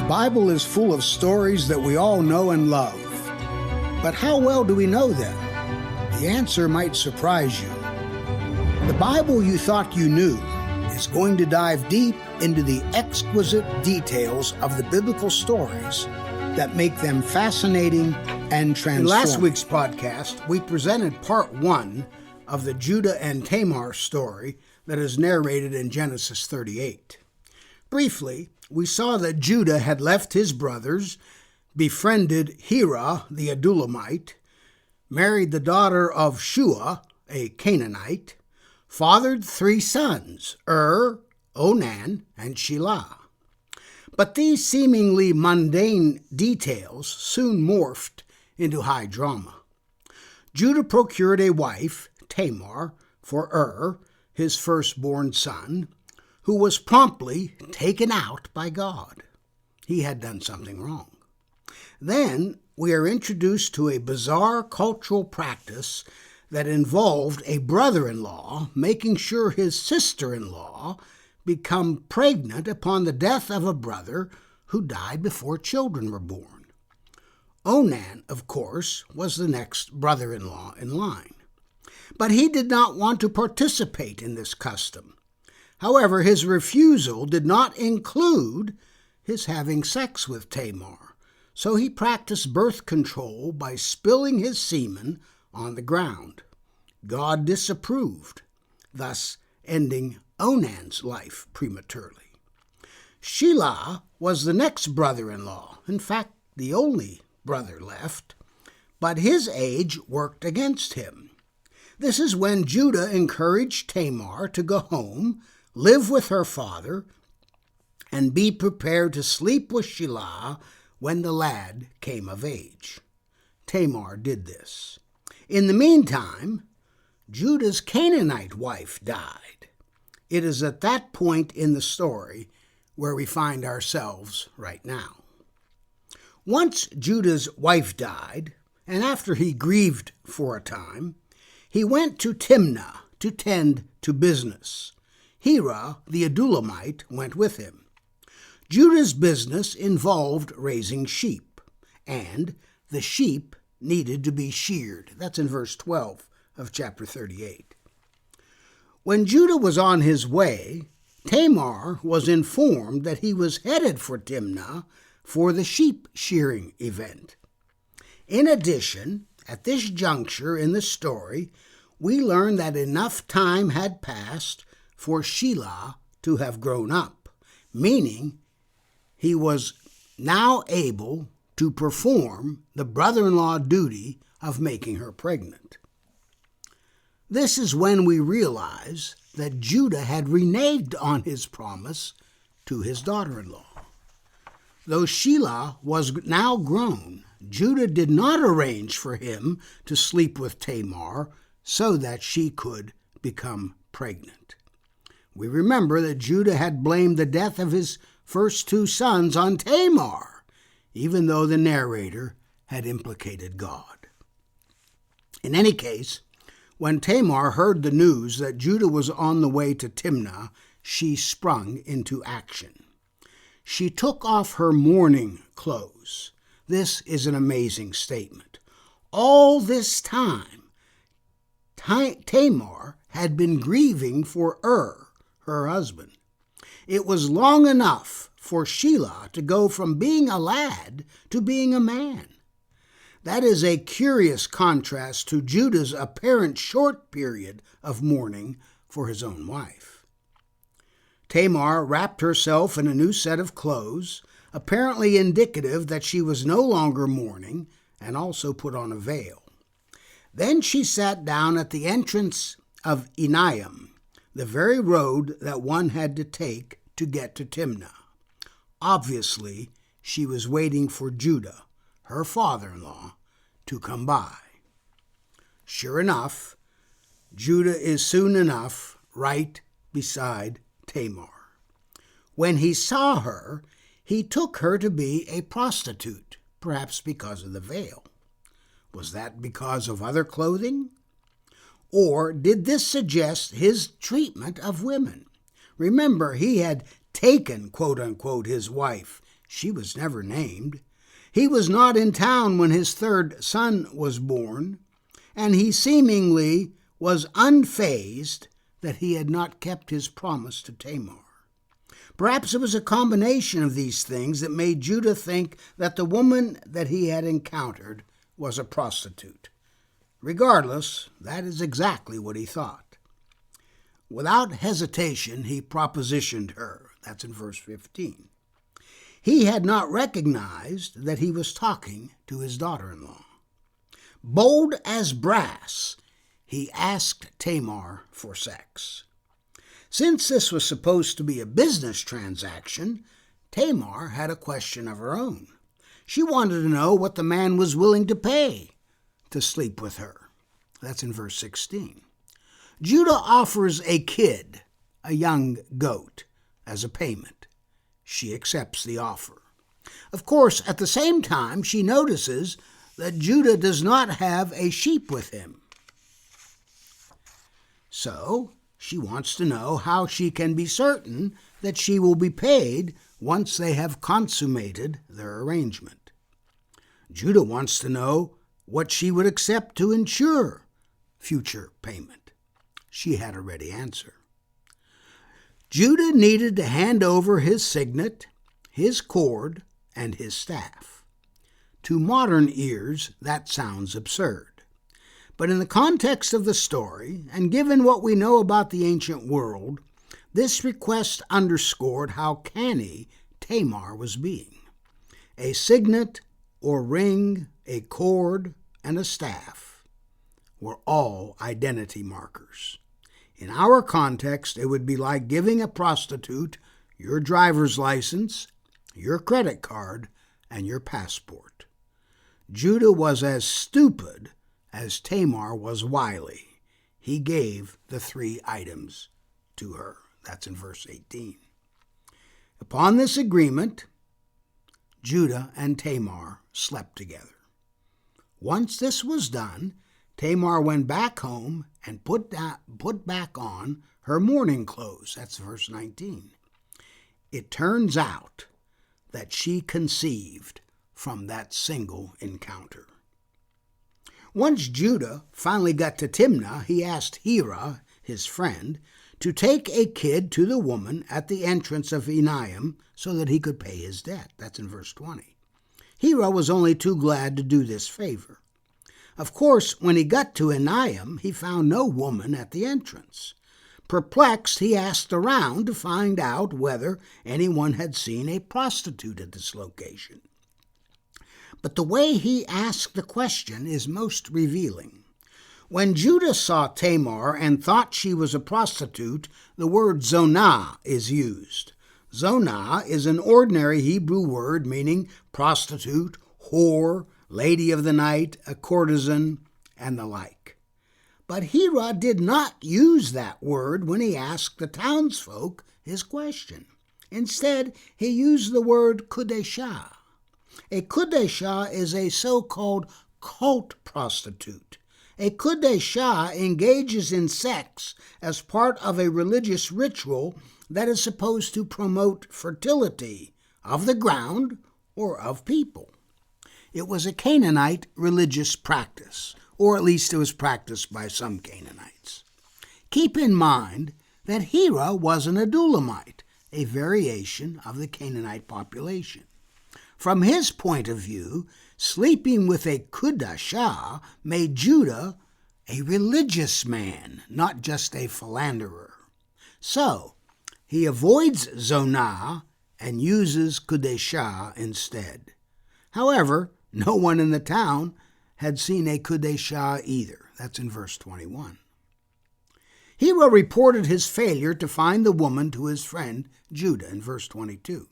Bible is full of stories that we all know and love. But how well do we know them? The answer might surprise you. The Bible you thought you knew is going to dive deep into the exquisite details of the biblical stories that make them fascinating and transformative. In last week's podcast, we presented part 1 of the Judah and Tamar story that is narrated in Genesis 38. Briefly, we saw that Judah had left his brothers, befriended Hira the Adullamite, married the daughter of Shua, a Canaanite, fathered 3 sons, Onan, and Shelah. But these seemingly mundane details soon morphed into high drama. Judah procured a wife, Tamar, for his firstborn son, who was promptly taken out by God. He had done something wrong. Then we are introduced to a bizarre cultural practice that involved a brother-in-law making sure his sister-in-law become pregnant upon the death of a brother who died before children were born. Onan, of course, was the next brother-in-law in line. But he did not want to participate in this custom. However, his refusal did not include his having sex with Tamar, so he practiced birth control by spilling his semen on the ground. God disapproved, thus ending Onan's life prematurely. Shelah was the next brother-in-law, in fact, the only brother left, but his age worked against him. This is when Judah encouraged Tamar to go home, live with her father, and be prepared to sleep with Shelah when the lad came of age. Tamar did this. In the meantime, Judah's Canaanite wife died. It is at that point in the story where we find ourselves right now. Once Judah's wife died, and after he grieved for a time, he went to Timnah to tend to business. Hira the Adullamite went with him. Judah's business involved raising sheep, and the sheep needed to be sheared. That's in verse 12 of chapter 38. When Judah was on his way, Tamar was informed that he was headed for Timnah for the sheep shearing event. In addition, at this juncture in the story, we learn that enough time had passed for Shelah to have grown up, meaning he was now able to perform the brother-in-law duty of making her pregnant. This is when we realize that Judah had reneged on his promise to his daughter-in-law. Though Shelah was now grown, Judah did not arrange for him to sleep with Tamar so that she could become pregnant. We remember that Judah had blamed the death of his first 2 sons on Tamar, even though the narrator had implicated God. In any case, when Tamar heard the news that Judah was on the way to Timnah, she sprung into action. She took off her mourning clothes. This is an amazing statement. All this time, Tamar had been grieving for her husband. It was long enough for Shelah to go from being a lad to being a man. That is a curious contrast to Judah's apparent short period of mourning for his own wife. Tamar wrapped herself in a new set of clothes, apparently indicative that she was no longer mourning, and also put on a veil. Then she sat down at the entrance of Enaim, the very road that one had to take to get to Timnah. Obviously, she was waiting for Judah, her father-in-law, to come by. Sure enough, Judah is soon enough right beside Tamar. When he saw her, he took her to be a prostitute, perhaps because of the veil. Was that because of other clothing? Or did this suggest his treatment of women? Remember, he had taken, quote-unquote, his wife She was never named. He was not in town when his third son was born, and he seemingly was unfazed that he had not kept his promise to Tamar. Perhaps it was a combination of these things that made Judah think that the woman that he had encountered was a prostitute. Regardless, that is exactly what he thought. Without hesitation, he propositioned her. That's in verse 15. He had not recognized that he was talking to his daughter-in-law. Bold as brass, he asked Tamar for sex. Since this was supposed to be a business transaction, Tamar had a question of her own. She wanted to know what the man was willing to pay to sleep with her. That's in verse 16. Judah offers a kid, a young goat, as a payment. She accepts the offer. Of course, at the same time, she notices that Judah does not have a sheep with him. So, she wants to know how she can be certain that she will be paid once they have consummated their arrangement. Judah wants to know what she would accept to ensure future payment. She had a ready answer. Judah needed to hand over his signet, his cord, and his staff. To modern ears, that sounds absurd. But in the context of the story, and given what we know about the ancient world, this request underscored how canny Tamar was being. A signet or ring, a cord, and a staff were all identity markers. In our context, it would be like giving a prostitute your driver's license, your credit card, and your passport. Judah was as stupid as Tamar was wily. He gave the 3 items to her. That's in verse 18. Upon this agreement, Judah and Tamar slept together. Once this was done, Tamar went back home and put back on her mourning clothes. That's verse 19. It turns out that she conceived from that single encounter. Once Judah finally got to Timnah, he asked Hira, his friend, to take a kid to the woman at the entrance of Enaim so that he could pay his debt. That's in verse 20. Hira was only too glad to do this favor. Of course, when he got to Enaim, he found no woman at the entrance. Perplexed, he asked around to find out whether anyone had seen a prostitute at this location. But the way he asked the question is most revealing. When Judah saw Tamar and thought she was a prostitute, the word zonah is used. Zonah is an ordinary Hebrew word meaning prostitute, whore, lady of the night, a courtesan, and the like. But Hira did not use that word when he asked the townsfolk his question. Instead, he used the word kudeshah. A kudeshah is a so-called cult prostitute. A kudeshah engages in sex as part of a religious ritual that is supposed to promote fertility of the ground or of people. It was a Canaanite religious practice, or at least it was practiced by some Canaanites. Keep in mind that Hira was an Adulamite, a variation of the Canaanite population. From his point of view, sleeping with a kudashah made Judah a religious man, not just a philanderer. So, he avoids zonah and uses kudeshah instead. However, no one in the town had seen a kudeshah either. That's in verse 21. Hira reported his failure to find the woman to his friend Judah in verse 22.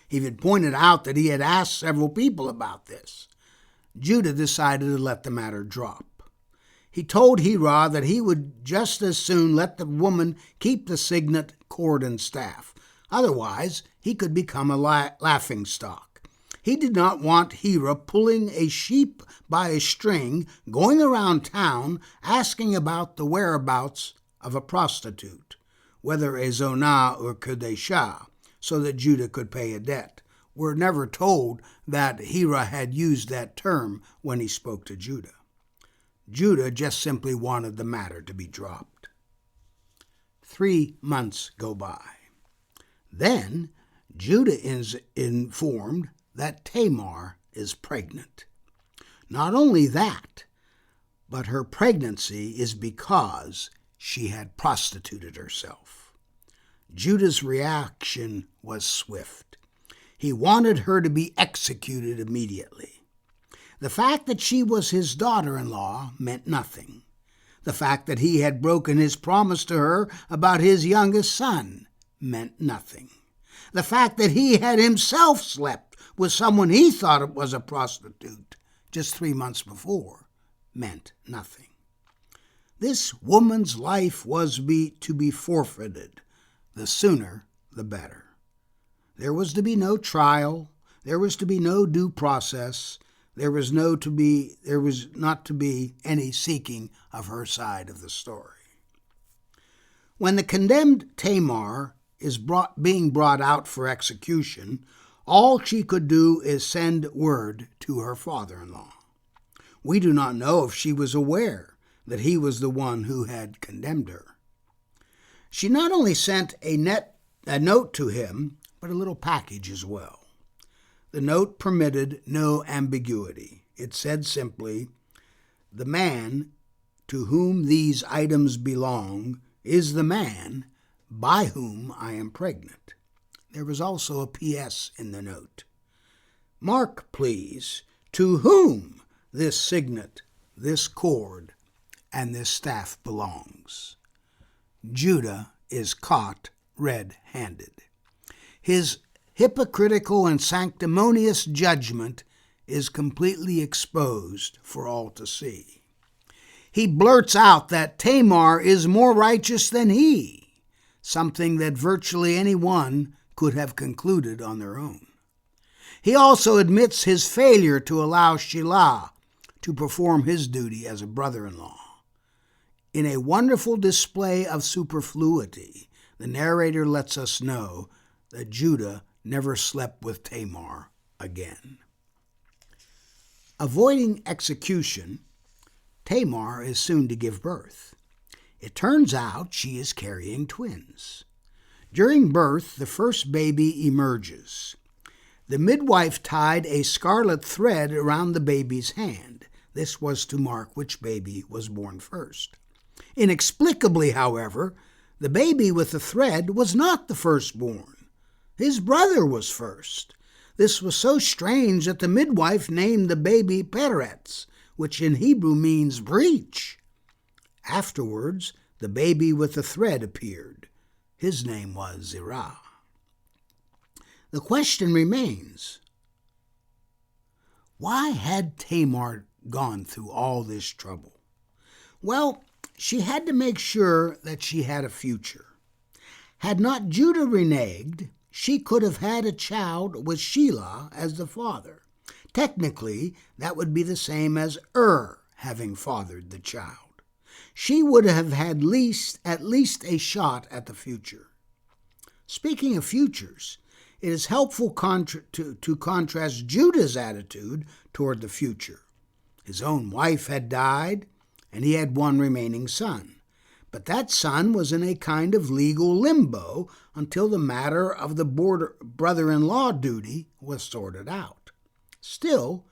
He had pointed out that he had asked several people about this. Judah decided to let the matter drop. He told Hira that he would just as soon let the woman keep the signet, cord, and staff. Otherwise, he could become a laughingstock. He did not want Hira pulling a sheep by a string, going around town asking about the whereabouts of a prostitute, whether a zonah or kudeshah, so that Judah could pay a debt. We're never told that Hira had used that term when he spoke to Judah. Judah just simply wanted the matter to be dropped. 3 months go by. Then Judah is informed that Tamar is pregnant. Not only that, but her pregnancy is because she had prostituted herself. Judah's reaction was swift. He wanted her to be executed immediately. The fact that she was his daughter-in-law meant nothing. The fact that he had broken his promise to her about his youngest son meant nothing. The fact that he had himself slept with someone he thought was a prostitute just 3 months before meant nothing. This woman's life was to be forfeited. The sooner, the better. There was to be no trial. There was to be no due process. There was not to be any seeking of her side of the story. When the condemned Tamar is being brought out for execution, all she could do is send word to her father-in-law. We do not know if she was aware that he was the one who had condemned her. She not only sent a note to him, but a little package as well. The note permitted no ambiguity. It said simply, "The man to whom these items belong is the man by whom I am pregnant." There was also a P.S. in the note. "Mark, please, to whom this signet, this cord, and this staff belongs." Judah is caught red-handed. His hypocritical and sanctimonious judgment is completely exposed for all to see. He blurts out that Tamar is more righteous than he, something that virtually anyone could have concluded on their own. He also admits his failure to allow Shelah to perform his duty as a brother-in-law. In a wonderful display of superfluity, the narrator lets us know that Judah never slept with Tamar again. Avoiding execution, Tamar is soon to give birth. It turns out she is carrying twins. During birth, the first baby emerges. The midwife tied a scarlet thread around the baby's hand. This was to mark which baby was born first. Inexplicably, however, the baby with the thread was not the firstborn. His brother was first. This was so strange that the midwife named the baby Peretz, which in Hebrew means breach. Afterwards, the baby with the thread appeared. His name was Zerah. The question remains, why had Tamar gone through all this trouble? Well, she had to make sure that she had a future. Had not Judah reneged, she could have had a child with Shelah as the father. Technically, that would be the same as having fathered the child. She would have had at least a shot at the future. Speaking of futures, it is helpful to contrast Judah's attitude toward the future. His own wife had died, and he had one remaining son. But that son was in a kind of legal limbo until the matter of the brother-in-law duty was sorted out. Still,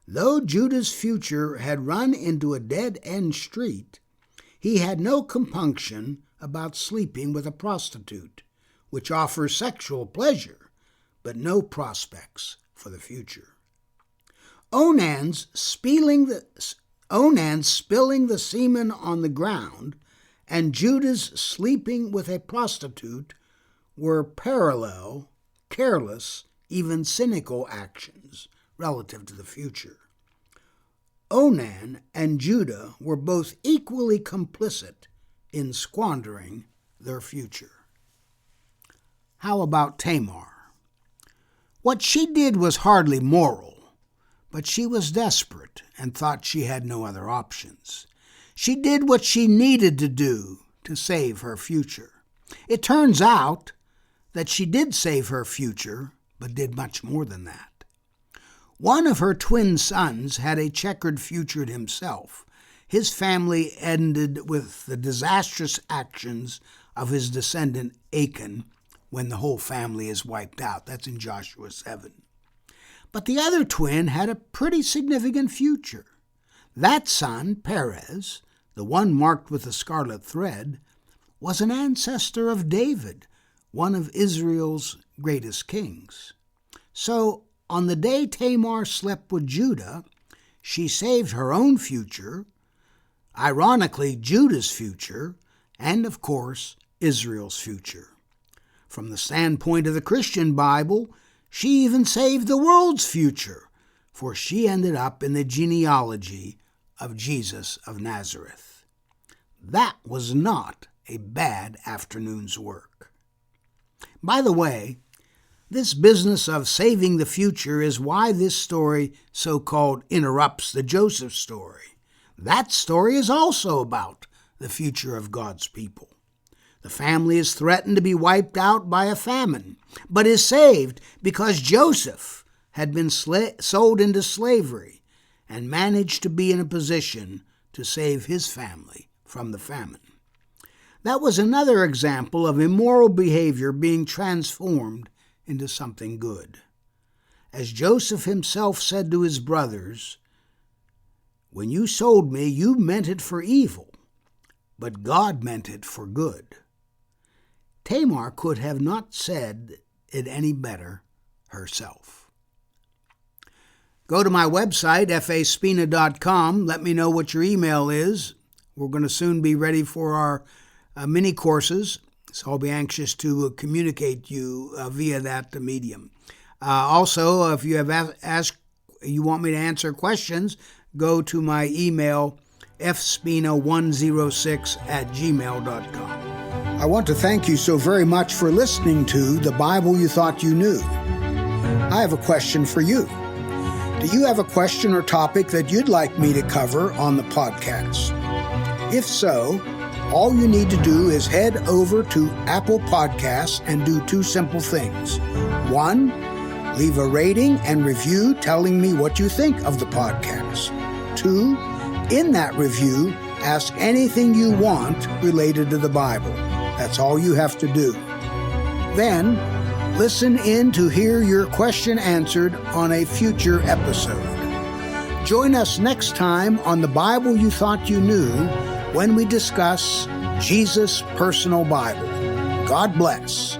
though Judah's future had run into a dead-end street, he had no compunction about sleeping with a prostitute, which offers sexual pleasure, but no prospects for the future. Onan's spilling the semen on the ground and Judah's sleeping with a prostitute were parallel, careless, even cynical actions relative to the future. Onan and Judah were both equally complicit in squandering their future. How about Tamar? What she did was hardly moral, but she was desperate and thought she had no other options. She did what she needed to do to save her future. It turns out that she did save her future, but did much more than that. One of her twin sons had a checkered future himself. His family ended with the disastrous actions of his descendant Achan when the whole family is wiped out. That's in Joshua 7. But the other twin had a pretty significant future. That son, Perez, the one marked with the scarlet thread, was an ancestor of David, one of Israel's greatest kings. So, on the day Tamar slept with Judah, she saved her own future, ironically Judah's future, and of course, Israel's future. From the standpoint of the Christian Bible, she even saved the world's future, for she ended up in the genealogy of Jesus of Nazareth. That was not a bad afternoon's work. By the way, this business of saving the future is why this story so-called interrupts the Joseph story. That story is also about the future of God's people. The family is threatened to be wiped out by a famine, but is saved because Joseph had been sold into slavery and managed to be in a position to save his family from the famine. That was another example of immoral behavior being transformed into something good. As Joseph himself said to his brothers, "When you sold me, you meant it for evil, but God meant it for good." Tamar could have not said it any better herself. Go to my website, faspina.com. Let me know what your email is. We're going to soon be ready for our mini courses, so I'll be anxious to communicate you via that medium. Also, if you have you want me to answer questions, go to my email, fspina106@gmail.com. I want to thank you so very much for listening to The Bible You Thought You Knew. I have a question for you. Do you have a question or topic that you'd like me to cover on the podcast? If so, all you need to do is head over to Apple Podcasts and do two simple things. One, leave a rating and review telling me what you think of the podcast. Two, in that review, ask anything you want related to the Bible. That's all you have to do. Then, listen in to hear your question answered on a future episode. Join us next time on The Bible You Thought You Knew when we discuss Jesus' personal Bible. God bless.